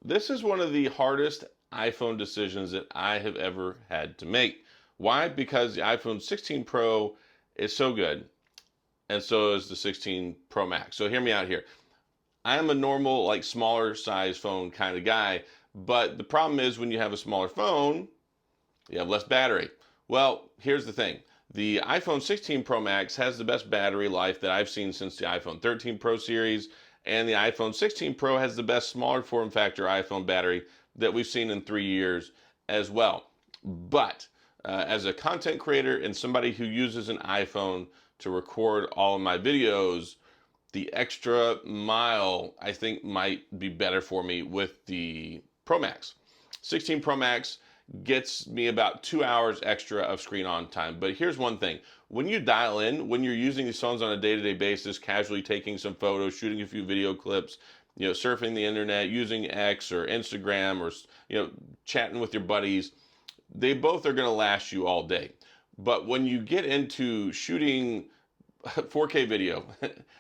This is one of the hardest iPhone decisions that I have ever had to make. Why? Because the iPhone 16 Pro is so good, and so is the 16 Pro Max. So hear me out here. I am a normal, like smaller size phone kind of guy, but the problem is when you have a smaller phone, you have less battery. Well, here's the thing. The iPhone 16 Pro Max has the best battery life that I've seen since the iPhone 13 Pro series, and the iPhone 16 Pro has the best smaller form factor iPhone battery that we've seen in 3 years as well. But as a content creator and somebody who uses an iPhone to record all of my videos, the extra mile I think might be better for me with the Pro Max. 16 Pro Max gets me about 2 hours extra of screen on time. But here's one thing. When you dial in, when you're using these phones on a day-to-day basis, casually taking some photos, shooting a few video clips, surfing the internet, using X or Instagram or, chatting with your buddies, they both are going to last you all day. But when you get into shooting 4K video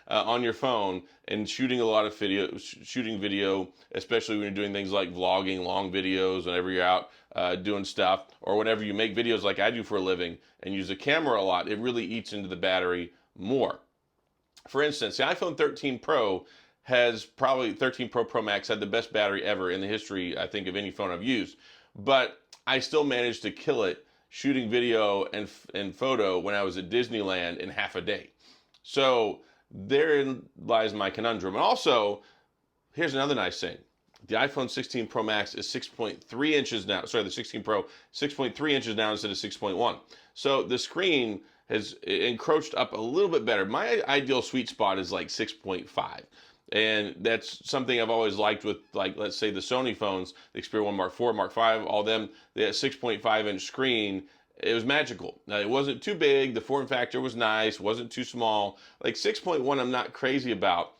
on your phone and shooting a lot of video, especially when you're doing things like vlogging, long videos, whenever you're out doing stuff, or whenever you make videos like I do for a living and use a camera a lot, it really eats into the battery more. For instance, the iPhone 13 Pro has probably 13 Pro Max had the best battery ever in the history, I think, of any phone I've used. But I still managed to kill it shooting video and photo when I was at Disneyland in half a day. So therein lies my conundrum. And also, here's another nice thing. The iPhone 16 Pro Max is 6.3 inches now. Sorry, the 16 Pro, 6.3 inches now instead of 6.1. So the screen has encroached up a little bit better. My ideal sweet spot is like 6.5. And that's something I've always liked with, like, let's say the Sony phones, the Xperia 1 Mark IV, Mark V, all them, that 6.5 inch screen, it was magical. Now, it wasn't too big, the form factor was nice, wasn't too small. Like 6.1 I'm not crazy about,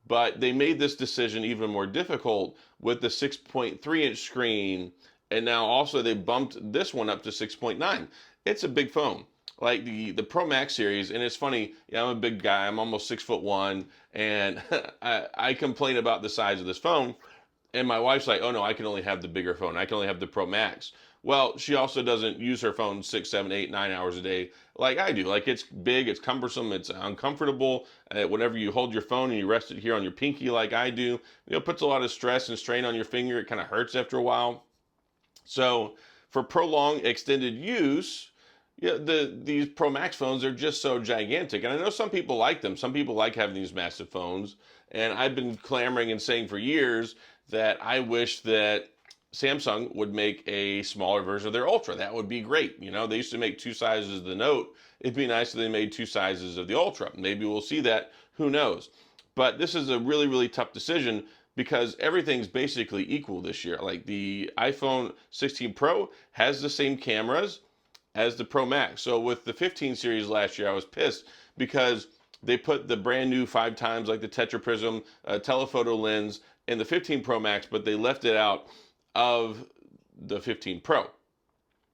but they made this decision even more difficult with the 6.3 inch screen, and now also they bumped this one up to 6.9. It's a big phone. Like the Pro Max series, and it's funny, I'm a big guy, I'm almost 6'1", and I complain about the size of this phone, and my wife's like, oh no, I can only have the bigger phone, I can only have the Pro Max. Well, she also doesn't use her phone 6, 7, 8, 9 hours a day like I do. Like, it's big, it's cumbersome, it's uncomfortable. Whenever you hold your phone and you rest it here on your pinky like I do, it puts a lot of stress and strain on your finger. It kind of hurts after a while. So for prolonged extended use, these Pro Max phones are just so gigantic. And I know some people like them. Some people like having these massive phones. And I've been clamoring and saying for years that I wish that Samsung would make a smaller version of their Ultra. That would be great. They used to make two sizes of the Note. It'd be nice if they made two sizes of the Ultra. Maybe we'll see that. Who knows? But this is a really, really tough decision because everything's basically equal this year. Like the iPhone 16 Pro has the same cameras as the Pro Max. So with the 15 series last year, I was pissed because they put the brand new 5 times like the Tetra Prism telephoto lens in the 15 Pro Max, but they left it out of the 15 Pro.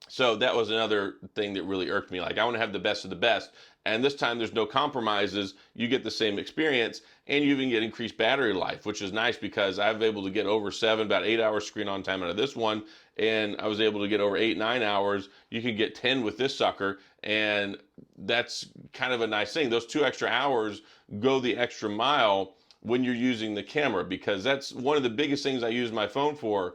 So that was another thing that really irked me. Like, I want to have the best of the best. And this time there's no compromises. You get the same experience and you even get increased battery life, which is nice because I was able to get over 7, about 8 hours screen on time out of this one. And I was able to get over 8, 9 hours. You can get 10 with this sucker. And that's kind of a nice thing. Those 2 extra hours go the extra mile when you're using the camera, because that's one of the biggest things I use my phone for.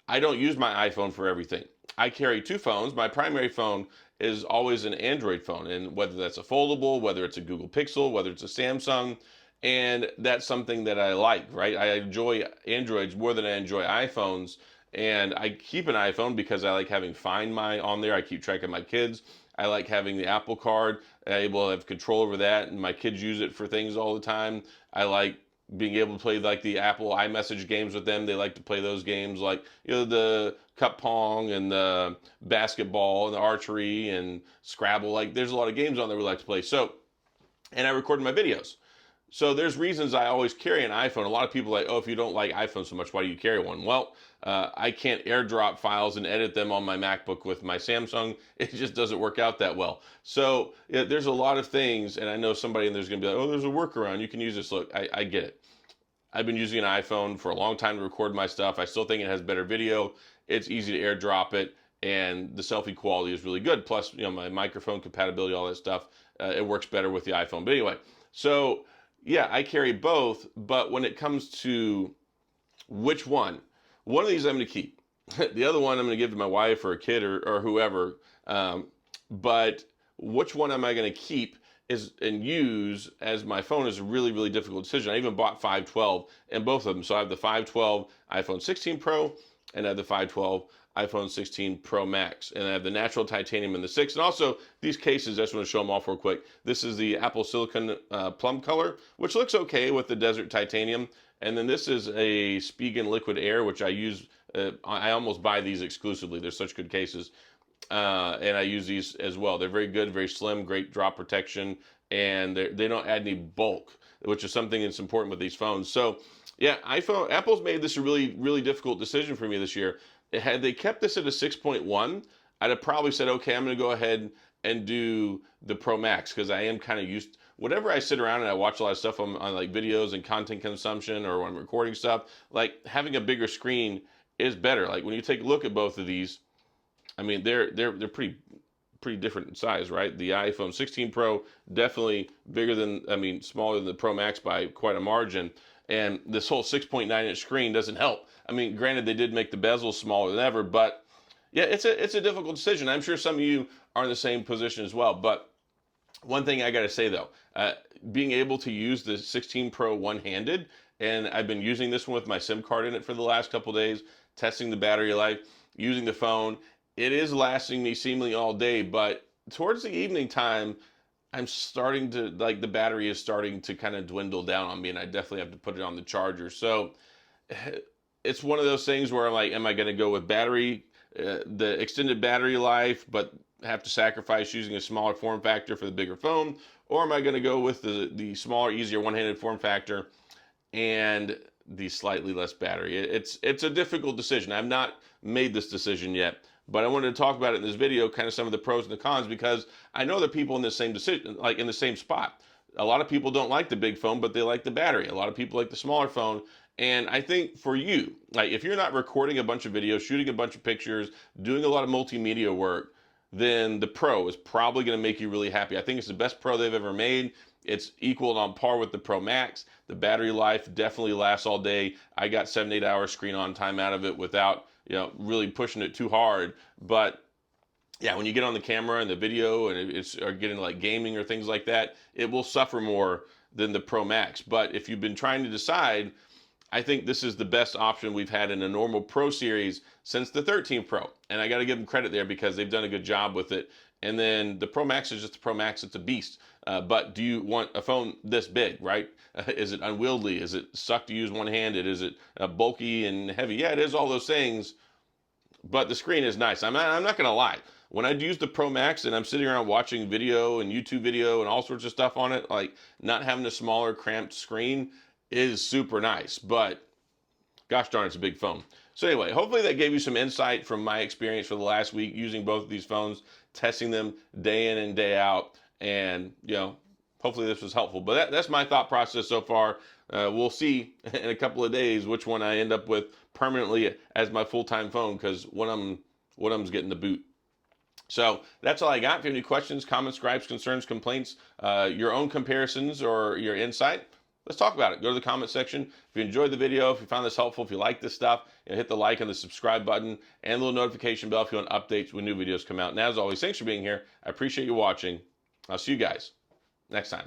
I don't use my iPhone for everything. I carry 2 phones. My primary phone is always an Android phone, and whether that's a foldable, whether it's a Google Pixel, whether it's a Samsung, and that's something that I like, right? I enjoy Androids more than I enjoy iPhones, and I keep an iPhone because I like having Find My on there. I keep track of my kids. I like having the Apple Card. I'm able to have control over that, and my kids use it for things all the time. I like being able to play like the Apple iMessage games with them. They like to play those games like, the cup pong and the basketball and the archery and Scrabble. Like, there's a lot of games on there we like to play. So, and I record my videos. So there's reasons I always carry an iPhone. A lot of people are like, oh, if you don't like iPhone so much, why do you carry one? Well, I can't airdrop files and edit them on my MacBook with my Samsung. It just doesn't work out that well. So there's a lot of things, and I know somebody in there's going to be like, oh, there's a workaround. You can use this. Look, I get it. I've been using an iPhone for a long time to record my stuff. I still think it has better video. It's easy to airdrop it, and the selfie quality is really good. Plus, my microphone compatibility, all that stuff, it works better with the iPhone. But anyway, so yeah, I carry both. But when it comes to which one of these I'm going to keep. The other one I'm going to give to my wife or a kid or whoever. But which one am I going to keep and use as my phone is a really, really difficult decision. I even bought 512 and both of them. So I have the 512 iPhone 16 Pro and I have the 512 iPhone 16 Pro Max. And I have the natural titanium in the 6. And also these cases, I just want to show them off real quick. This is the Apple Silicon plum color, which looks okay with the desert titanium. And then this is a Spigen Liquid Air, which I use. I almost buy these exclusively. They're such good cases. And I use these as well. They're very good, very slim, great drop protection, and they don't add any bulk, which is something that's important with these phones. So, yeah, Apple's made this a really, really difficult decision for me this year. Had they kept this at a 6.1, I'd have probably said, okay, I'm going to go ahead and do the Pro Max because I am kind of used. Whenever I sit around and I watch a lot of stuff on like videos and content consumption or when I'm recording stuff, like having a bigger screen is better. Like when you take a look at both of these, I mean they're pretty different in size, right? The iPhone 16 Pro definitely bigger than, smaller than the Pro Max by quite a margin. And this whole 6.9-inch screen doesn't help. I mean, granted, they did make the bezels smaller than ever, but yeah, it's a difficult decision. I'm sure some of you are in the same position as well. But one thing I got to say though, being able to use the 16 Pro one-handed, and I've been using this one with my SIM card in it for the last couple days, testing the battery life, using the phone. It is lasting me seemingly all day, but towards the evening time, I'm starting to, like, the battery is starting to kind of dwindle down on me, and I definitely have to put it on the charger. So it's one of those things where I'm like, am I going to go with the extended battery life, but have to sacrifice using a smaller form factor for the bigger phone? Or am I going to go with the smaller, easier one-handed form factor and the slightly less battery? It's a difficult decision. I've not made this decision yet, but I wanted to talk about it in this video, kind of some of the pros and the cons, because I know that people in the same decision, like in the same spot. A lot of people don't like the big phone, but they like the battery. A lot of people like the smaller phone. And I think for you, like if you're not recording a bunch of videos, shooting a bunch of pictures, doing a lot of multimedia work, then the Pro is probably going to make you really happy. I think it's the best Pro they've ever made. It's equal and on par with the Pro Max. The battery life definitely lasts all day. I got 7-8 hours screen on time out of it without, really pushing it too hard. But yeah, when you get on the camera and the video and or getting like gaming or things like that, it will suffer more than the Pro Max. But if you've been trying to decide, I think this is the best option we've had in a normal Pro series since the 13 Pro. And I got to give them credit there because they've done a good job with it. And then the Pro Max is just the Pro Max. It's a beast. But do you want a phone this big, right? Is it unwieldy? Is it suck to use one-handed? Is it bulky and heavy? Yeah, it is all those things. But the screen is nice. I'm not going to lie. When I use the Pro Max and I'm sitting around watching video and YouTube video and all sorts of stuff on it, like not having a smaller cramped screen is super nice, but gosh darn, it's a big phone. So anyway, hopefully that gave you some insight from my experience for the last week using both of these phones, testing them day in and day out, and hopefully this was helpful. But that's my thought process so far. We'll see in a couple of days which one I end up with permanently as my full-time phone, because one of them's getting the boot. So that's all I got. If you have any questions, comments, gripes, concerns, complaints, your own comparisons, or your insight, let's talk about it. Go to the comment section. If you enjoyed the video, if you found this helpful, if you like this stuff, hit the like and the subscribe button and the little notification bell if you want updates when new videos come out. And as always, thanks for being here. I appreciate you watching. I'll see you guys next time.